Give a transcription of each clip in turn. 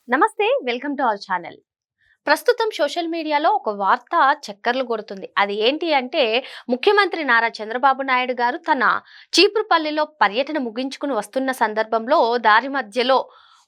నమస్తే, welcome to our channel. ప్రస్తుతం social మీడియాలో ఒక వార్త చక్కర్లు కొడుతుంది. అది ఏంటి అంటే, ముఖ్యమంత్రి నారా చంద్రబాబు నాయుడు గారు తన చీపురుపల్లిలో పర్యటన ముగించుకుని వస్తున్న సందర్భంలో దారి మధ్యలో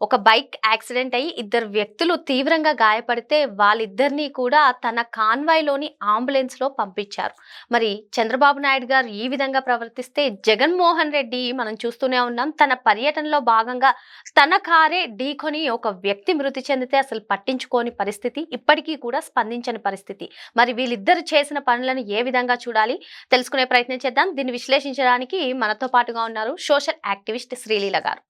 ఒక బైక్ యాక్సిడెంట్ అయ్యి ఇద్దరు వ్యక్తులు తీవ్రంగా గాయపడితే వాళ్ళిద్దరినీ కూడా తన కాన్వాయ్లోని అంబులెన్స్లో పంపించారు. మరి చంద్రబాబు నాయుడు గారు ఈ విధంగా ప్రవర్తిస్తే, జగన్మోహన్ రెడ్డి మనం చూస్తూనే ఉన్నాం, తన పర్యటనలో భాగంగా తన కారే ఢీకొని ఒక వ్యక్తి మృతి చెందితే అసలు పట్టించుకోని పరిస్థితి, ఇప్పటికీ కూడా స్పందించని పరిస్థితి. మరి వీళ్ళిద్దరు చేసిన పనులను ఏ విధంగా చూడాలి తెలుసుకునే ప్రయత్నం చేద్దాం. దీన్ని విశ్లేషించడానికి మనతో పాటుగా ఉన్నారు సోషల్ యాక్టివిస్ట్ శ్రీలీల గారు.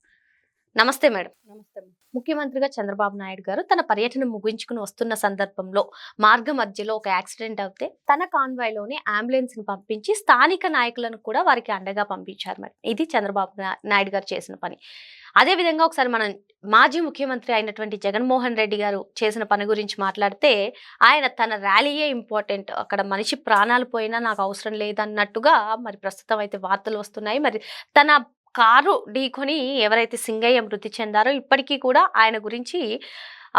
నమస్తే మేడం. నమస్తే. ముఖ్యమంత్రిగా చంద్రబాబు నాయుడు గారు తన పర్యటన ముగించుకుని వస్తున్న సందర్భంలో మార్గ మధ్యలో ఒక యాక్సిడెంట్ అవుతే తన కాన్వాయ్లోనే అంబులెన్స్ ని పంపించి స్థానిక నాయకులను కూడా వారికి అండగా పంపించారు. మరి ఇది చంద్రబాబు నాయుడు గారు చేసిన పని. అదే విధంగా ఒకసారి మనం మాజీ ముఖ్యమంత్రి అయినటువంటి జగన్మోహన్ రెడ్డి గారు చేసిన పని గురించి మాట్లాడితే, ఆయన తన ర్యాలీయే ఇంపార్టెంట్, అక్కడ మనిషి ప్రాణాలు పోయినా నాకు అవసరం లేదన్నట్టుగా మరి ప్రస్తుతం అయితే వార్తలు వస్తున్నాయి. మరి తన కారు ఢీకొని ఎవరైతే సింగయ్య మృతి చెందారో ఇప్పటికీ కూడా ఆయన గురించి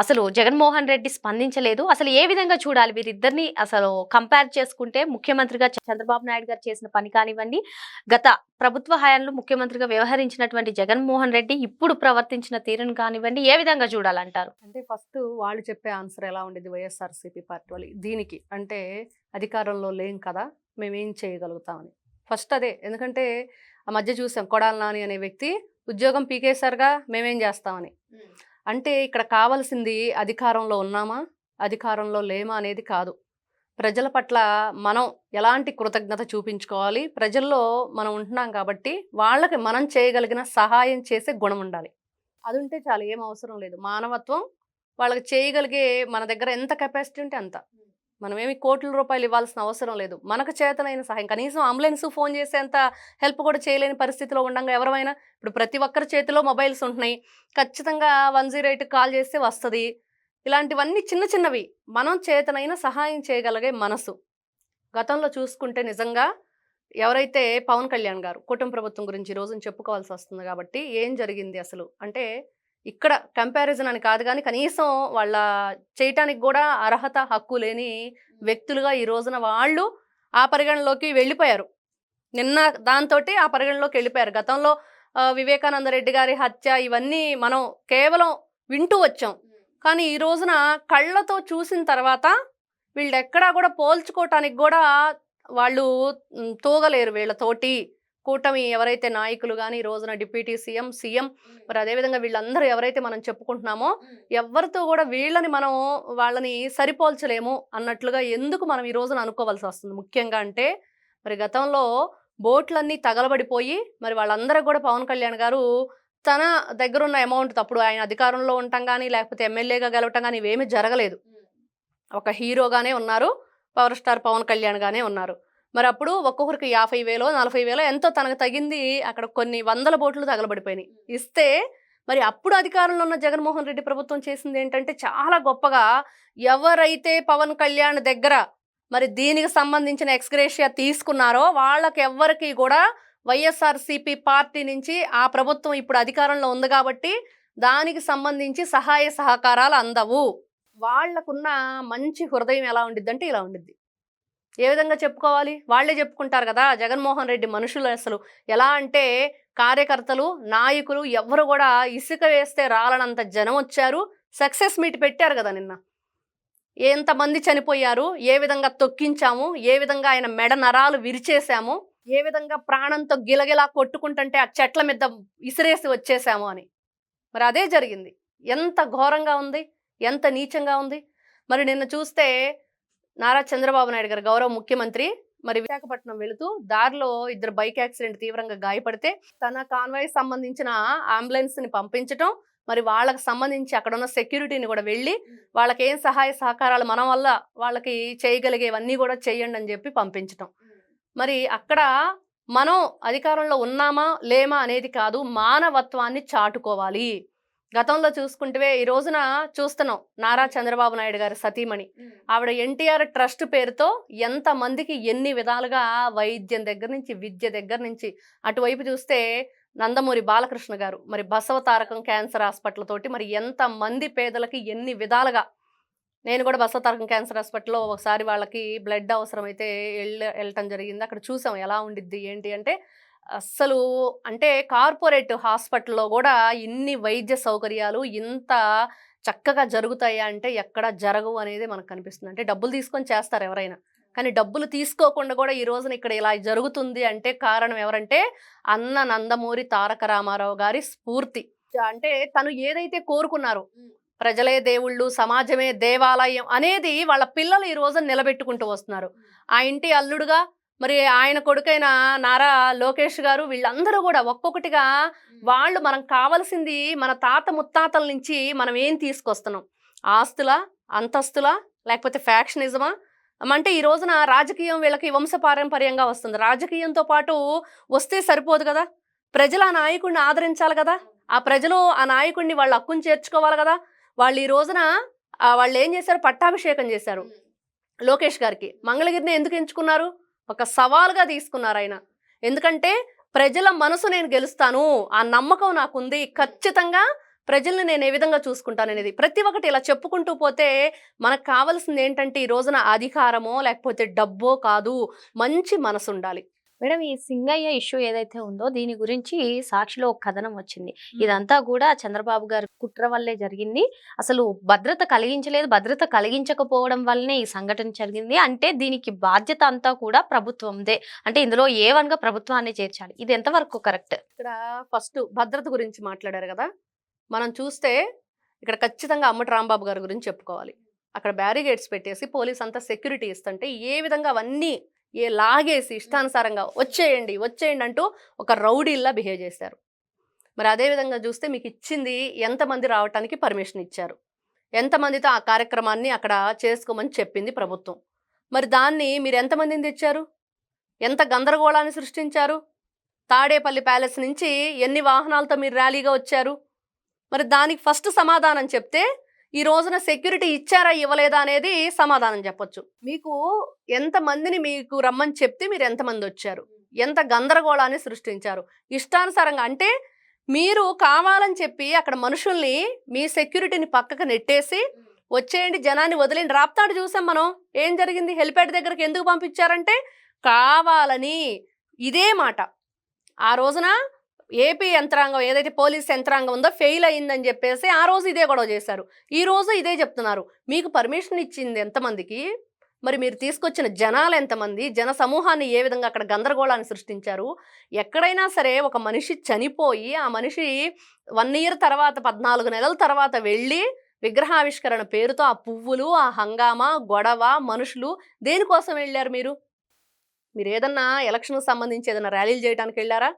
అసలు జగన్మోహన్ రెడ్డి స్పందించలేదు. అసలు ఏ విధంగా చూడాలి వీరిద్దరిని అసలు కంపేర్ చేసుకుంటే, ముఖ్యమంత్రిగా చంద్రబాబు నాయుడు గారు చేసిన పని కానివ్వండి, గత ప్రభుత్వ హయాంలో ముఖ్యమంత్రిగా వ్యవహరించినటువంటి జగన్మోహన్ రెడ్డి ఇప్పుడు ప్రవర్తించిన తీరును కానివ్వండి, ఏ విధంగా చూడాలంటారు? అంటే ఫస్ట్ వాళ్ళు చెప్పే ఆన్సర్ ఎలా ఉండేది, వైఎస్ఆర్సీపీ పార్టీ వాళ్ళు దీనికి అంటే అధికారంలో లేం కదా, మేమేం చేయగలుగుతామని. ఫస్ట్ అదే. ఎందుకంటే ఆ మధ్య చూసాం, కొడాలి నాని అనే వ్యక్తి ఉద్యోగం పీకేశారుగా, మేమేం చేస్తామని. అంటే ఇక్కడ కావాల్సింది అధికారంలో ఉన్నామా అధికారంలో లేమా అనేది కాదు. ప్రజల పట్ల మనం ఎలాంటి కృతజ్ఞత చూపించుకోవాలి, ప్రజల్లో మనం ఉంటున్నాం కాబట్టి వాళ్ళకి మనం చేయగలిగిన సహాయం చేసే గుణం ఉండాలి. అది ఉంటే చాలు, ఏం అవసరం లేదు. మానవత్వం, వాళ్ళకి చేయగలిగే మన దగ్గర ఎంత కెపాసిటీ ఉంటే అంత. మనమేమి కోట్ల రూపాయలు ఇవ్వాల్సిన అవసరం లేదు. మనకు చేతనైన సహాయం, కనీసం అంబులెన్స్ ఫోన్ చేసేంత హెల్ప్ కూడా చేయలేని పరిస్థితిలో ఉండగా ఎవరైనా, ఇప్పుడు ప్రతి ఒక్కరి చేతిలో మొబైల్స్ ఉంటున్నాయి, ఖచ్చితంగా 108కి కాల్ చేస్తే వస్తుంది. ఇలాంటివన్నీ చిన్న చిన్నవి, మనం చేతనైన సహాయం చేయగలిగే మనసు. గతంలో చూసుకుంటే నిజంగా ఎవరైతే పవన్ కళ్యాణ్ గారు కుటుంబ ప్రభుత్వం గురించి ఈ రోజున చెప్పుకోవాల్సి వస్తుంది కాబట్టి, ఏం జరిగింది అసలు అంటే, ఇక్కడ కంపారిజన్ అని కాదు కానీ కనీసం వాళ్ళ చేయటానికి కూడా అర్హత హక్కు లేని వ్యక్తులుగా ఈ రోజున వాళ్ళు ఆ పరిగణలోకి వెళ్ళిపోయారు. నిన్న దాంతో ఆ పరిగణలోకి వెళ్ళిపోయారు. గతంలో వివేకానంద రెడ్డి గారి హత్య ఇవన్నీ మనం కేవలం వింటూ వచ్చాం. కానీ ఈ రోజున కళ్ళతో చూసిన తర్వాత వీళ్ళు ఎక్కడా కూడా పోల్చుకోవటానికి కూడా వాళ్ళు తూగలేరు వీళ్ళతోటి. కూటమి ఎవరైతే నాయకులు కానీ ఈ రోజున డిప్యూటీ సీఎం, మరి అదేవిధంగా వీళ్ళందరూ ఎవరైతే మనం చెప్పుకుంటున్నామో, ఎవరితో కూడా వీళ్ళని మనం వాళ్ళని సరిపోల్చలేము అన్నట్లుగా ఎందుకు మనం ఈ రోజున అనుకోవాల్సి వస్తుంది. ముఖ్యంగా అంటే, మరి గతంలో బోట్లన్నీ తగలబడిపోయి మరి వాళ్ళందరూ కూడా పవన్ కళ్యాణ్ గారు తన దగ్గరున్న అమౌంట్, తప్పుడు ఆయన అధికారంలో ఉండటం కానీ లేకపోతే ఎమ్మెల్యేగా గెలవటం కానీ ఇవేమీ జరగలేదు. ఒక హీరోగానే ఉన్నారు, పవర్ స్టార్ పవన్ కళ్యాణ్ గానే ఉన్నారు. మరి అప్పుడు ఒక్కొక్కరికి 50,000 40,000 ఎంతో తనకు తగింది, అక్కడ కొన్ని వందల బోట్లు తగలబడిపోయినాయి. ఇస్తే మరి అప్పుడు అధికారంలో ఉన్న జగన్మోహన్ రెడ్డి ప్రభుత్వం చేసింది ఏంటంటే, చాలా గొప్పగా ఎవరైతే పవన్ కళ్యాణ్ దగ్గర మరి దీనికి సంబంధించిన ఎక్స్గ్రేషియా తీసుకున్నారో వాళ్ళకి ఎవ్వరికి కూడా వైఎస్ఆర్సీపీ పార్టీ నుంచి, ఆ ప్రభుత్వం ఇప్పుడు అధికారంలో ఉంది కాబట్టి దానికి సంబంధించి సహాయ సహకారాలు అందవు. వాళ్లకున్న మంచి హృదయం ఎలా ఉండిద్దంటే ఇలా ఉండిద్ది. ఏ విధంగా చెప్పుకోవాలి, వాళ్ళే చెప్పుకుంటారు కదా. జగన్మోహన్ రెడ్డి మనుషులు అసలు ఎలా అంటే, కార్యకర్తలు నాయకులు ఎవ్వరు కూడా ఇసుక వేస్తే రాలనంత జనం వచ్చారు. సక్సెస్ మీట్ పెట్టారు కదా నిన్న. ఎంతమంది చనిపోయారు, ఏ విధంగా తొక్కించాము, ఏ విధంగా ఆయన మెడ నరాలు విరిచేశాము, ఏ విధంగా ప్రాణంతో గిలగిలా కొట్టుకుంటుంటే ఆ చెట్ల మీద ఇసిరేసి వచ్చేసాము అని. మరి అదే జరిగింది. ఎంత ఘోరంగా ఉంది, ఎంత నీచంగా ఉంది. మరి నిన్న చూస్తే నారా చంద్రబాబు నాయుడు గారు గౌరవ ముఖ్యమంత్రి మరి విశాఖపట్నం వెళుతూ దారిలో ఇద్దరు బైక్ యాక్సిడెంట్ తీవ్రంగా గాయపడితే తన కాన్వాయ్ సంబంధించిన అంబులెన్స్ ని పంపించటం, మరి వాళ్ళకి సంబంధించి అక్కడ ఉన్న సెక్యూరిటీని కూడా వెళ్ళి వాళ్ళకి ఏం సహాయ సహకారాలు మన వల్ల వాళ్ళకి చేయగలిగేవన్నీ కూడా చేయండి అని చెప్పి పంపించటం. మరి అక్కడ మనం అధికారంలో ఉన్నామా లేమా అనేది కాదు, మానవత్వాన్ని చాటుకోవాలి. గతంలో చూసుకుంటే ఈ రోజున చూస్తున్నాం, నారా చంద్రబాబు నాయుడు గారి సతీమణి ఆవిడ ఎన్టీఆర్ ట్రస్ట్ పేరుతో ఎంతమందికి ఎన్ని విధాలుగా వైద్యం దగ్గర నుంచి విద్య దగ్గర నుంచి, అటువైపు చూస్తే నందమూరి బాలకృష్ణ గారు మరి బసవ తారకం క్యాన్సర్ హాస్పిటల్ తోటి మరి ఎంత మంది పేదలకి ఎన్ని విధాలుగా, నేను కూడా బసవ తారకం క్యాన్సర్ హాస్పిటల్లో ఒకసారి వాళ్ళకి బ్లడ్ అవసరమైతే వెళ్ళటం జరిగింది. అక్కడ చూసాం ఎలా ఉండిద్ది ఏంటి అంటే, అస్సలు అంటే కార్పొరేట్ హాస్పిటల్లో కూడా ఇన్ని వైద్య సౌకర్యాలు ఇంత చక్కగా జరుగుతాయా అంటే ఎక్కడ జరగవు అనేది మనకు కనిపిస్తుంది. అంటే డబ్బులు తీసుకొని చేస్తారు ఎవరైనా, కానీ డబ్బులు తీసుకోకుండా కూడా ఈ రోజున ఇక్కడ ఇలా జరుగుతుంది అంటే కారణం ఎవరంటే అన్న నందమూరి తారక రామారావు గారి స్ఫూర్తి. అంటే తను ఏదైతే కోరుకున్నారో ప్రజలే దేవుళ్ళు, సమాజమే దేవాలయం అనేది వాళ్ళ పిల్లలు ఈ రోజున నిలబెట్టుకుంటూ వస్తున్నారు. ఆ ఇంటి అల్లుడుగా మరి ఆయన కొడుకైన నారా లోకేష్ గారు వీళ్ళందరూ కూడా ఒక్కొక్కటిగా వాళ్ళు మనం కావాల్సింది మన తాత ముత్తాతల నుంచి మనం ఏం తీసుకొస్తున్నాం, ఆస్తులా, అంతస్తులా, లేకపోతే ఫ్యాక్షనిజమా? అంటే ఈ రోజున రాజకీయం వీళ్ళకి వంశపారంపర్యంగా వస్తుంది. రాజకీయంతో పాటు వస్తే సరిపోదు కదా, ప్రజలు ఆ నాయకుడిని ఆదరించాలి కదా, ఆ ప్రజలు ఆ నాయకుడిని వాళ్ళ హక్కును చేర్చుకోవాలి కదా. వాళ్ళు ఈ రోజున వాళ్ళు ఏం చేశారు, పట్టాభిషేకం చేశారు లోకేష్ గారికి. మంగళగిరిని ఎందుకు ఎంచుకున్నారు, ఒక సవాల్గా తీసుకున్నారు ఆయన. ఎందుకంటే ప్రజల మనసు నేను గెలుస్తాను, ఆ నమ్మకం నాకుంది, ఖచ్చితంగా ప్రజల్ని నేను ఏ విధంగా చూసుకుంటాను అనేది. ప్రతి ఒక్కటి ఇలా చెప్పుకుంటూ పోతే మనకు కావాల్సింది ఏంటంటే ఈ రోజున అధికారమో లేకపోతే డబ్బో కాదు, మంచి మనసు ఉండాలి. మేడం, ఈ సింగయ్య ఇష్యూ ఏదైతే ఉందో దీని గురించి సాక్షిలో ఒక కథనం వచ్చింది. ఇదంతా కూడా చంద్రబాబు గారి కుట్ర వల్లే జరిగింది, అసలు భద్రత కలిగించలేదు, భద్రత కలిగించకపోవడం వల్లనే ఈ సంఘటన జరిగింది, అంటే దీనికి బాధ్యత అంతా కూడా ప్రభుత్వందే, అంటే ఇందులో ఏవన్గా ప్రభుత్వాన్ని చేర్చాలి. ఇది ఎంతవరకు కరెక్ట్? ఇక్కడ ఫస్ట్ భద్రత గురించి మాట్లాడారు కదా, మనం చూస్తే ఇక్కడ ఖచ్చితంగా అంబటి రాంబాబు గారి గురించి చెప్పుకోవాలి. అక్కడ బ్యారిగేట్స్ పెట్టేసి పోలీస్ అంతా సెక్యూరిటీ ఇస్తుంటే ఏ విధంగా అవన్నీ లాగేసి ఇష్టానుసారంగా వచ్చేయండి వచ్చేయండి అంటూ ఒక రౌడీల్లా బిహేవ్ చేశారు. మరి అదే విధంగా చూస్తే మీకు ఇచ్చింది ఎంతమంది రావటానికి పర్మిషన్ ఇచ్చారు, ఎంతమందితో ఆ కార్యక్రమాన్ని అక్కడ చేసుకోమని చెప్పింది ప్రభుత్వం, మరి దాన్ని మీరు ఎంతమందిని తెచ్చారు, ఎంత గందరగోళాన్ని సృష్టించారు, తాడేపల్లి ప్యాలెస్ నుంచి ఎన్ని వాహనాలతో మీరు ర్యాలీగా వచ్చారు, మరి దానికి ఫస్ట్ సమాధానం చెప్తే ఈ రోజున సెక్యూరిటీ ఇచ్చారా ఇవ్వలేదా అనేది సమాధానం చెప్పొచ్చు. మీకు ఎంతమందిని మీకు రమ్మని చెప్తే మీరు ఎంతమంది వచ్చారు, ఎంత గందరగోళాన్ని సృష్టించారు ఇష్టానుసారంగా. అంటే మీరు కావాలని చెప్పి అక్కడ మనుషుల్ని మీ సెక్యూరిటీని పక్కకు నెట్టేసి వచ్చేయండి జనాన్ని వదిలేండి రాప్తాడు చూసాం మనం. ఏం జరిగింది, హెలిప్యాడ్ దగ్గరికి ఎందుకు పంపించారంటే కావాలని. ఇదే మాట ఆ రోజున ఏపీ యంత్రాంగం ఏదైతే పోలీస్ యంత్రాంగం ఉందో ఫెయిల్ అయ్యిందని చెప్పేసి ఆ రోజు ఇదే గొడవ చేశారు, ఈ రోజు ఇదే చెప్తున్నారు. మీకు పర్మిషన్ ఇచ్చింది ఎంతమందికి, మరి మీరు తీసుకొచ్చిన జనాలు ఎంతమంది, జన సమూహాన్ని ఏ విధంగా అక్కడ గందరగోళాన్ని సృష్టించారు. ఎక్కడైనా సరే ఒక మనిషి చనిపోయి ఆ మనిషి 1 year తర్వాత 14 నెలల తర్వాత వెళ్ళి విగ్రహావిష్కరణ పేరుతో ఆ పువ్వులు, ఆ హంగామా, గొడవ, మనుషులు దేనికోసం వెళ్ళారు మీరు? మీరు ఏదన్నా ఎలక్షన్కి సంబంధించి ఏదైనా ర్యాలీలు చేయడానికి వెళ్ళారా,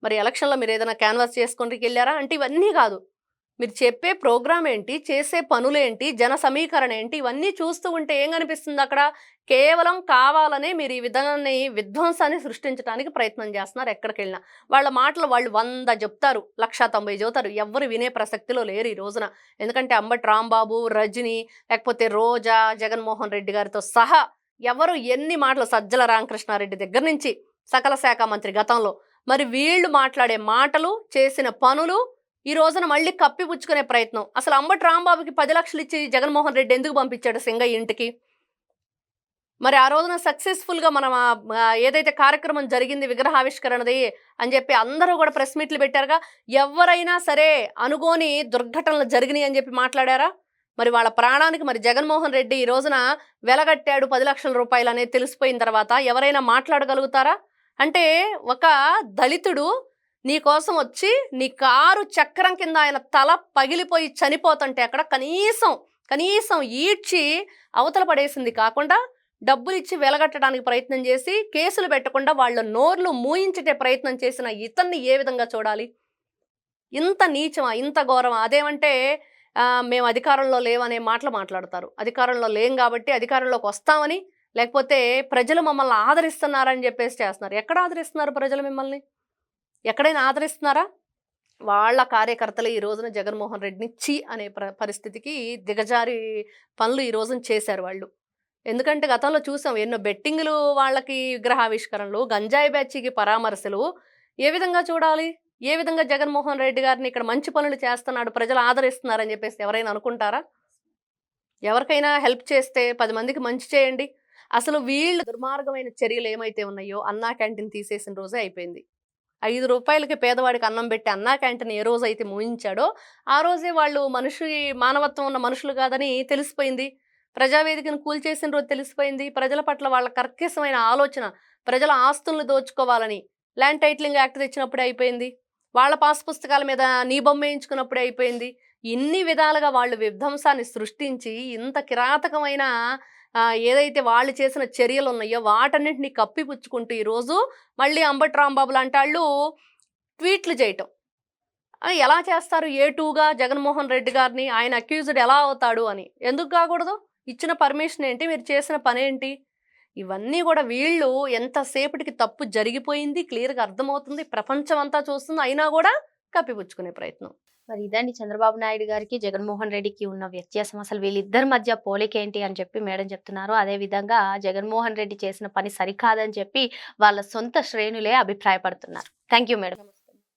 మరి ఎలక్షన్లో మీరు ఏదైనా క్యాన్వాస్ చేసుకోవడానికి వెళ్ళారా అంటే ఇవన్నీ కాదు. మీరు చెప్పే ప్రోగ్రామ్ ఏంటి, చేసే పనులేంటి, జన సమీకరణ ఏంటి, ఇవన్నీ చూస్తూ ఉంటే ఏం కనిపిస్తుంది అక్కడ, కేవలం కావాలనే మీరు ఈ విధానాన్ని విధ్వంసాన్ని సృష్టించడానికి ప్రయత్నం చేస్తున్నారు. ఎక్కడికి వెళ్ళినా వాళ్ళ మాటలు వాళ్ళు 100 చెప్తారు, 190 చెబుతారు, ఎవరు వినే ప్రసక్తిలో లేరు ఈ రోజున. ఎందుకంటే అంబటి రాంబాబు, రజని, లేకపోతే రోజా, జగన్మోహన్ రెడ్డి గారితో సహా ఎవరు ఎన్ని మాటలు, సజ్జల రామకృష్ణారెడ్డి దగ్గర నుంచి సకల శాఖ మంత్రి గతంలో, మరి వీళ్ళు మాట్లాడే మాటలు, చేసిన పనులు ఈ రోజున మళ్ళీ కప్పిపుచ్చుకునే ప్రయత్నం. అసలు అంబటి రాంబాబుకి 10 లక్షలు ఇచ్చి జగన్మోహన్ రెడ్డి ఎందుకు పంపించాడు సింగయ్య ఇంటికి? మరి ఆ రోజున సక్సెస్ఫుల్గా మనం ఏదైతే కార్యక్రమం జరిగింది విగ్రహావిష్కరణది అని చెప్పి అందరూ కూడా ప్రెస్ మీట్లు పెట్టారుగా. ఎవరైనా సరే అనుకోని దుర్ఘటనలు జరిగినాయి అని చెప్పి మాట్లాడారా? మరి వాళ్ళ ప్రాణానికి మరి జగన్మోహన్ రెడ్డి ఈ రోజున వెలగట్టాడు 10 లక్షల రూపాయలు అనేది తెలిసిపోయిన తర్వాత ఎవరైనా మాట్లాడగలుగుతారా? అంటే ఒక దళితుడు నీ కోసం వచ్చి నీ కారు చక్రం కింద ఆయన తల పగిలిపోయి చనిపోతుంటే అక్కడ కనీసం ఈడ్చి అవతల పడేసింది కాకుండా డబ్బులు ఇచ్చి వెలగట్టడానికి ప్రయత్నం చేసి కేసులు పెట్టకుండా వాళ్ళ నోర్లు మూయించే ప్రయత్నం చేసిన ఇతన్ని ఏ విధంగా చూడాలి? ఇంత నీచమా, ఇంత ఘోరమా? అదేమంటే మేము అధికారంలో లేవనే మాటలు మాట్లాడతారు. అధికారంలో లేం కాబట్టి అధికారంలోకి వస్తామని, లేకపోతే ప్రజలు మమ్మల్ని ఆదరిస్తున్నారని చెప్పేసి చేస్తున్నారు. ఎక్కడ ఆదరిస్తున్నారు ప్రజలు మిమ్మల్ని? ఎక్కడైనా ఆదరిస్తున్నారా? వాళ్ళ కార్యకర్తలు ఈ రోజున జగన్మోహన్ రెడ్డిని చి అనే పరిస్థితికి దిగజారి పనులు ఈ రోజున చేశారు వాళ్ళు. ఎందుకంటే గతంలో చూసాం ఎన్నో బెట్టింగ్లు, వాళ్ళకి విగ్రహావిష్కరణలు, గంజాయి బ్యాచ్కి పరామర్శలు. ఏ విధంగా చూడాలి? ఏ విధంగా జగన్మోహన్ రెడ్డి గారిని ఇక్కడ మంచి పనులు చేస్తున్నాడు, ప్రజలు ఆదరిస్తున్నారని చెప్పేసి ఎవరైనా అనుకుంటారా? ఎవరికైనా హెల్ప్ చేస్తే 10 మందికి మంచి చేయండి. అసలు వీళ్ళు దుర్మార్గమైన చర్యలు ఏమైతే ఉన్నాయో అన్నా క్యాంటీన్ తీసేసిన రోజే అయిపోయింది. ₹5కి పేదవాడికి అన్నం పెట్టి అన్నా క్యాంటీన్ ఏ రోజైతే మూయించాడో ఆ రోజే వాళ్ళు మానవత్వం ఉన్న మనుషులు కాదని తెలిసిపోయింది. ప్రజావేదికను కూల్చేసిన రోజు తెలిసిపోయింది. ప్రజల పట్ల వాళ్ళ కర్కశమైన ఆలోచన, ప్రజల ఆస్తులను దోచుకోవాలని ల్యాండ్ టైటిలింగ్ యాక్ట్ తెచ్చినప్పుడే అయిపోయింది. వాళ్ళ పాస్ పుస్తకాల మీద నీ బొమ్మ వేయించుకున్నప్పుడే అయిపోయింది. ఇన్ని విధాలుగా వాళ్ళు విధ్వంసాన్ని సృష్టించి ఇంత కిరాతకమైన ఏదైతే వాళ్ళు చేసిన చర్యలు ఉన్నాయో వాటన్నిటిని కప్పిపుచ్చుకుంటూ ఈరోజు మళ్ళీ అంబటి రాంబాబు లాంటి వాళ్ళు ట్వీట్లు చేయటం. ఎలా చేస్తారు A2గా జగన్మోహన్ రెడ్డి గారిని? ఆయన అక్యూజ్డ్ ఎలా అవుతాడు అని. ఎందుకు కాకూడదు? ఇచ్చిన పర్మిషన్ ఏంటి? మీరు చేసిన పనేంటి? ఇవన్నీ కూడా వీళ్ళు ఎంతసేపటికి తప్పు జరిగిపోయింది క్లియర్గా అర్థమవుతుంది, ప్రపంచం అంతా చూస్తుంది, అయినా కూడా కప్పిపుచ్చుకునే ప్రయత్నం. మరి ఇదండి చంద్రబాబు నాయుడు గారికి జగన్మోహన్ రెడ్డికి ఉన్న వ్యత్యాసం. అసలు వీళ్ళిద్దరి మధ్య పోలిక ఏంటి అని చెప్పి మేడం చెప్తున్నారు. అదే విధంగా జగన్మోహన్ రెడ్డి చేసిన పని సరికాదని చెప్పి వాళ్ళ సొంత శ్రేణులే అభిప్రాయపడుతున్నారు. Thank you madam.